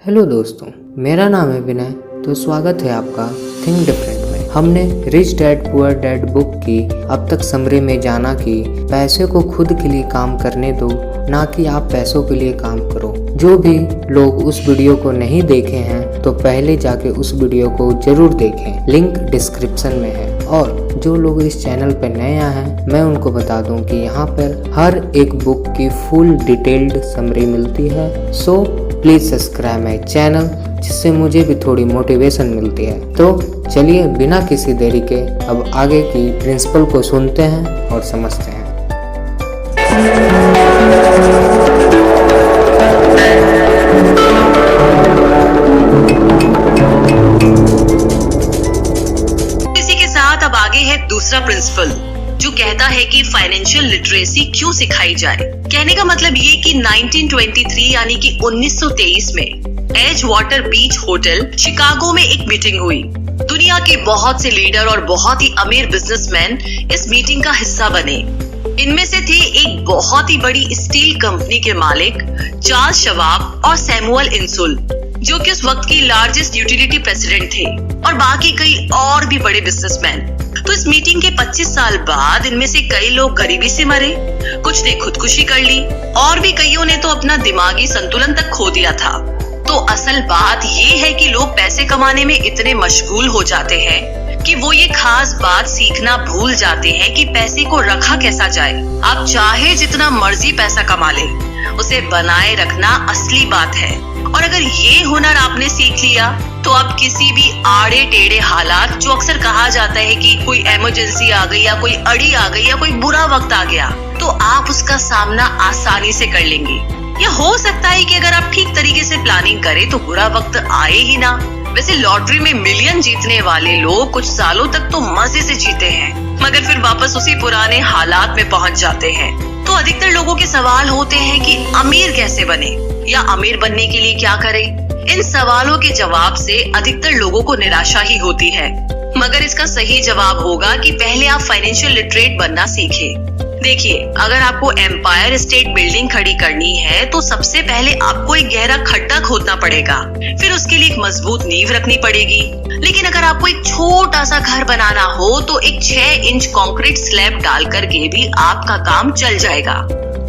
Hello दोस्तों, मेरा नाम है विनय। तो स्वागत है आपका थिंक डिफरेंट में। हमने rich dad poor dad book की अब तक समरी में जाना कि पैसे को खुद के लिए काम करने दो, ना कि आप पैसों के लिए काम करो। जो भी लोग उस वीडियो को नहीं देखे हैं तो पहले जाके उस वीडियो को जरूर देखें, लिंक डिस्क्रिप्शन में है। और जो लोग इस चैनल पर नए आए हैं, मैं उनको बता दूं कि यहाँ पर हर एक बुक की फुल डिटेल्ड समरी मिलती है। So please subscribe my channel, जिससे मुझे भी थोड़ी मोटिवेशन मिलती है। तो चलिए बिना किसी देरी के अब आगे की प्रिंसिपल को सुनते हैं और समझते हैं। इसी के साथ अब आगे है दूसरा प्रिंसिपल, जो कहता है कि फाइनेंशियल लिटरेसी क्यों सिखाई जाए। कहने का मतलब ये कि 1923 यानी कि 1923 में एज वाटर बीच होटल शिकागो में एक मीटिंग हुई। दुनिया के बहुत से लीडर और बहुत ही अमीर बिजनेसमैन इस मीटिंग का हिस्सा बने। इनमें से थे एक बहुत ही बड़ी स्टील कंपनी के मालिक चार्ल्स शवाब और सैमुअल इंसुल, जो कि उस वक्त की लार्जेस्ट यूटिलिटी प्रेसिडेंट थे, और बाकी कई और भी बड़े बिजनेसमैन। तो इस मीटिंग के 25 साल बाद इनमें से कई लोग गरीबी से मरे, कुछ ने खुदकुशी कर ली और भी कईयों ने तो अपना दिमागी संतुलन तक खो दिया था। तो असल बात ये है कि लोग पैसे कमाने में इतने मशगूल हो जाते हैं कि वो ये खास बात सीखना भूल जाते हैं कि पैसे को रखा कैसा जाए। आप चाहे जितना मर्जी पैसा कमा ले, उसे बनाए रखना असली बात है। और अगर ये हुनर आपने सीख लिया तो आप किसी भी आड़े टेढ़े हालात, जो अक्सर कहा जाता है कि कोई इमरजेंसी आ गई या कोई अड़ी आ गई या कोई बुरा वक्त आ गया, तो आप उसका सामना आसानी से कर लेंगे। या हो सकता है कि अगर आप ठीक तरीके से प्लानिंग करें तो बुरा वक्त आए ही ना। वैसे लॉटरी में मिलियन जीतने वाले लोग कुछ सालों तक तो मजे से जीते हैं, मगर फिर वापस उसी पुराने हालात में पहुंच जाते हैं। तो अधिकतर लोगों के सवाल होते हैं कि अमीर कैसे बने या अमीर बनने के लिए क्या करें। इन सवालों के जवाब से अधिकतर लोगों को निराशा ही होती है, मगर इसका सही जवाब होगा कि पहले आप फाइनेंशियल लिटरेट बनना सीखें। देखिए, अगर आपको एम्पायर स्टेट बिल्डिंग खड़ी करनी है तो सबसे पहले आपको एक गहरा खड्डा खोदना पड़ेगा, फिर उसके लिए एक मजबूत नींव रखनी पड़ेगी। लेकिन अगर आपको एक छोटा सा घर बनाना हो तो एक 6 इंच कंक्रीट स्लैब डाल करके भी आपका काम चल जाएगा।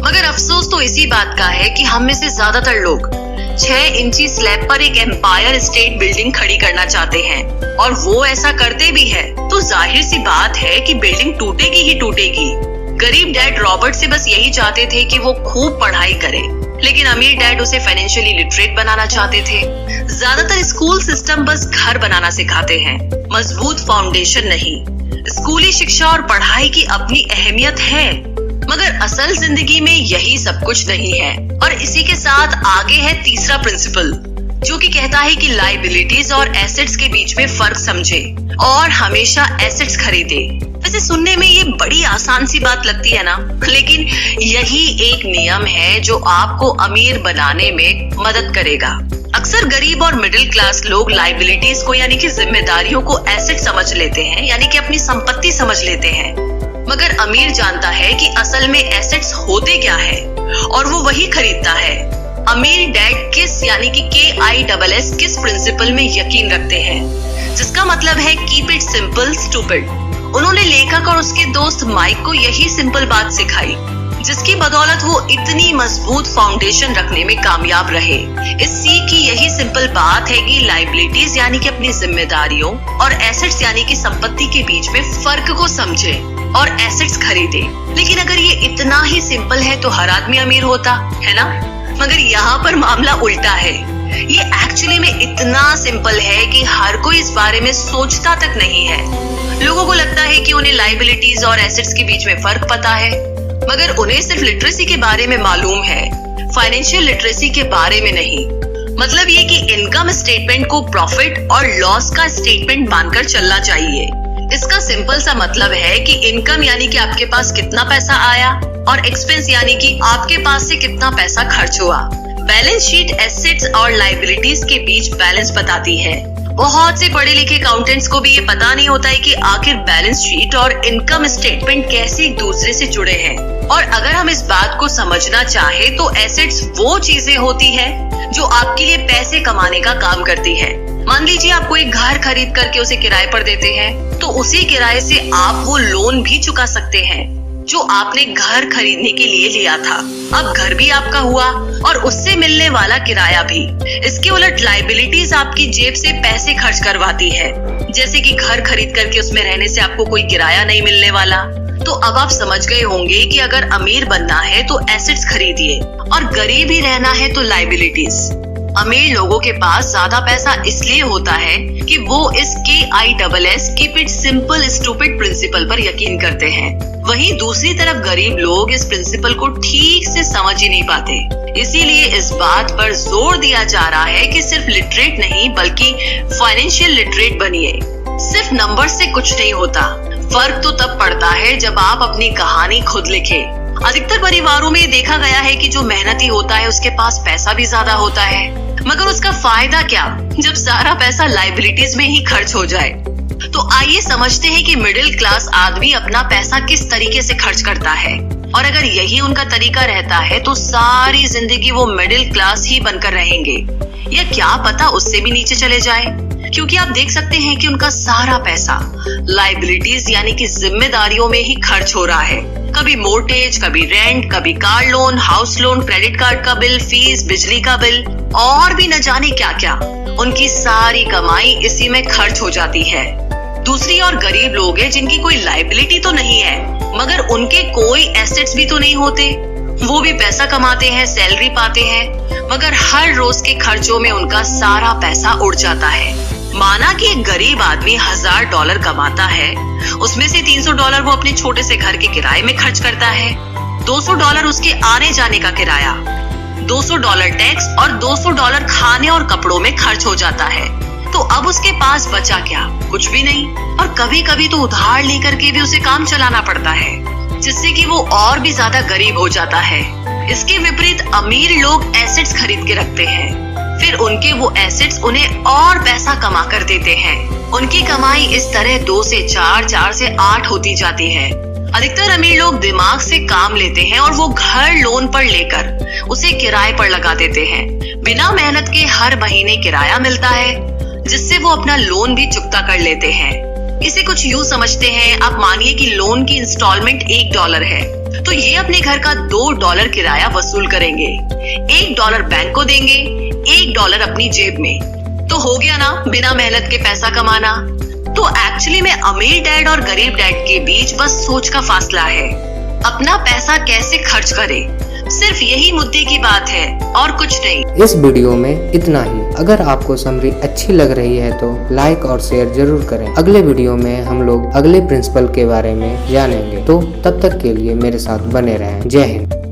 मगर अफसोस तो इसी बात का है कि हम में से ज्यादातर लोग 6 इंची स्लैब पर एक एम्पायर स्टेट बिल्डिंग खड़ी करना चाहते हैं, और वो ऐसा करते भी है तो जाहिर सी बात है कि बिल्डिंग टूटेगी ही टूटेगी। गरीब डैड रॉबर्ट से बस यही चाहते थे कि वो खूब पढ़ाई करे, लेकिन अमीर डैड उसे फाइनेंशियली लिटरेट बनाना चाहते थे। ज्यादातर स्कूल सिस्टम बस घर बनाना सिखाते हैं, मजबूत फाउंडेशन नहीं। स्कूली शिक्षा और पढ़ाई की अपनी अहमियत है, मगर असल जिंदगी में यही सब कुछ नहीं है। और इसी के साथ आगे है तीसरा प्रिंसिपल, जो कि कहता है कि लायबिलिटीज और एसेट्स के बीच में फर्क समझे और हमेशा एसेट्स खरीदे। वैसे सुनने में ये बड़ी आसान सी बात लगती है ना, लेकिन यही एक नियम है जो आपको अमीर बनाने में मदद करेगा। अक्सर गरीब और मिडिल क्लास लोग लायबिलिटीज को यानी कि जिम्मेदारियों को एसेट समझ लेते हैं, यानी कि अपनी संपत्ति समझ लेते हैं। मगर अमीर जानता है कि असल में एसेट्स होते क्या है, और वो वही खरीदता है। अमीर डैड किस यानी कि KISS किस प्रिंसिपल में यकीन रखते हैं, जिसका मतलब है कीप इट सिंपल स्टूपिड। उन्होंने लेखक और उसके दोस्त माइक को यही सिंपल बात सिखाई, जिसकी बदौलत वो इतनी मजबूत फाउंडेशन रखने में कामयाब रहे। इस सीख की यही सिंपल बात है कि लायबिलिटीज यानी कि अपनी जिम्मेदारियों और एसेट्स यानी कि संपत्ति के बीच में फर्क को समझे और एसेट्स खरीदे। लेकिन अगर ये इतना ही सिंपल है तो हर आदमी अमीर होता है ना, मगर यहाँ पर मामला उल्टा है। ये एक्चुअली में इतना सिंपल है कि हर कोई इस बारे में सोचता तक नहीं है। लोगों को लगता है कि उन्हें लायबिलिटीज और एसेट्स के बीच में फर्क पता है, मगर उन्हें सिर्फ लिटरेसी के बारे में मालूम है, फाइनेंशियल लिटरेसी के बारे में नहीं। मतलब ये कि इनकम स्टेटमेंट को प्रॉफिट और लॉस का स्टेटमेंट मानकर चलना चाहिए। इसका सिंपल सा मतलब है कि इनकम यानी कि आपके पास कितना पैसा आया, और एक्सपेंस यानी कि आपके पास से कितना पैसा खर्च हुआ। बैलेंस शीट एसेट्स और लायबिलिटीज के बीच बैलेंस बताती है, बहुत से पढ़े लिखे अकाउंटेंट्स को भी ये पता नहीं होता है कि आखिर बैलेंस शीट और इनकम स्टेटमेंट कैसे एक दूसरे से जुड़े हैं। और अगर हम इस बात को समझना चाहे तो एसेट्स वो चीजें होती है जो आपके लिए पैसे कमाने का काम करती है। मान लीजिए आपको एक घर खरीद करके उसे किराए पर देते हैं, तो उसी किराए से आप वो लोन भी चुका सकते हैं जो आपने घर खरीदने के लिए लिया था। अब घर भी आपका हुआ और उससे मिलने वाला किराया भी। इसके उलट लायबिलिटीज आपकी जेब से पैसे खर्च करवाती है, जैसे कि घर खरीद करके उसमें रहने से आपको कोई किराया नहीं मिलने वाला। तो अब आप समझ गए होंगे कि अगर अमीर बनना है तो एसेट्स खरीदिए और गरीब ही रहना है तो लायबिलिटीज। अमीर लोगों के पास ज्यादा पैसा इसलिए होता है कि वो इस KISS keep it simple stupid principle पर यकीन करते हैं। वहीं दूसरी तरफ गरीब लोग इस प्रिंसिपल को ठीक से समझ ही नहीं पाते। इसीलिए इस बात पर जोर दिया जा रहा है कि सिर्फ लिटरेट नहीं बल्कि फाइनेंशियल लिटरेट बनिए। सिर्फ नंबर से कुछ नहीं होता, फर्क तो तब पड़ता है जब आप अपनी कहानी खुद लिखें। अधिकतर परिवारों में देखा गया है कि जो मेहनती होता है उसके पास पैसा भी ज्यादा होता है, मगर उसका फायदा क्या जब सारा पैसा लायबिलिटीज में ही खर्च हो जाए। तो आइए समझते हैं कि मिडिल क्लास आदमी अपना पैसा किस तरीके से खर्च करता है, और अगर यही उनका तरीका रहता है तो सारी जिंदगी वो मिडिल क्लास ही बनकर रहेंगे, या क्या पता उससे भी नीचे चले जाए। क्योंकि आप देख सकते हैं कि उनका सारा पैसा लायबिलिटीज यानी कि जिम्मेदारियों में ही खर्च हो रहा है। कभी मोर्टेज, कभी रेंट, कभी car loan, house loan, credit card का बिल, फीस, बिजली का बिल और भी न जाने क्या क्या। उनकी सारी कमाई इसी में खर्च हो जाती है। दूसरी और गरीब लोग हैं जिनकी कोई लायबिलिटी तो नहीं है, मगर उनके कोई एसेट्स भी तो नहीं होते। वो भी पैसा कमाते हैं, सैलरी पाते हैं, मगर हर रोज के खर्चों में उनका सारा पैसा उड़ जाता है। माना कि एक गरीब आदमी $1000 कमाता है, उसमें से $300 वो अपने छोटे से घर के किराए में खर्च करता है, $200 उसके आने जाने का किराया, $200 टैक्स और $200 खाने और कपड़ों में खर्च हो जाता है। तो अब उसके पास बचा क्या? कुछ भी नहीं। और कभी कभी तो उधार लेकर के भी उसे काम चलाना पड़ता है, जिससे कि वो और भी ज्यादा गरीब हो जाता है। इसके विपरीत अमीर लोग एसेट्स खरीद के रखते हैं, फिर उनके वो एसेट्स उन्हें और पैसा कमा कर देते हैं। उनकी कमाई इस तरह 2 से 4, 4 से 8 होती जाती है। अधिकतर अमीर लोग दिमाग से काम लेते हैं और वो घर लोन पर लेकर उसे किराए पर लगा देते हैं। बिना मेहनत के हर महीने किराया मिलता है, जिससे वो अपना लोन भी चुकता कर लेते हैं। इसे कुछ यूं समझते हैं, आप मानिए कि लोन की इंस्टॉलमेंट $1 है, तो ये अपने घर का $2 किराया वसूल करेंगे, $1 बैंक को देंगे, $1 अपनी जेब में। तो हो गया ना बिना मेहनत के पैसा कमाना। तो एक्चुअली में अमीर डैड और गरीब डैड के बीच बस सोच का फासला है। अपना पैसा कैसे खर्च करें, सिर्फ यही मुद्दे की बात है और कुछ नहीं। इस वीडियो में इतना ही। अगर आपको समरी अच्छी लग रही है तो लाइक और शेयर जरूर करें। अगले वीडियो में हम लोग अगले प्रिंसिपल के बारे में जानेंगे। तो तब तक के लिए मेरे साथ बने रहें। जय हिंद।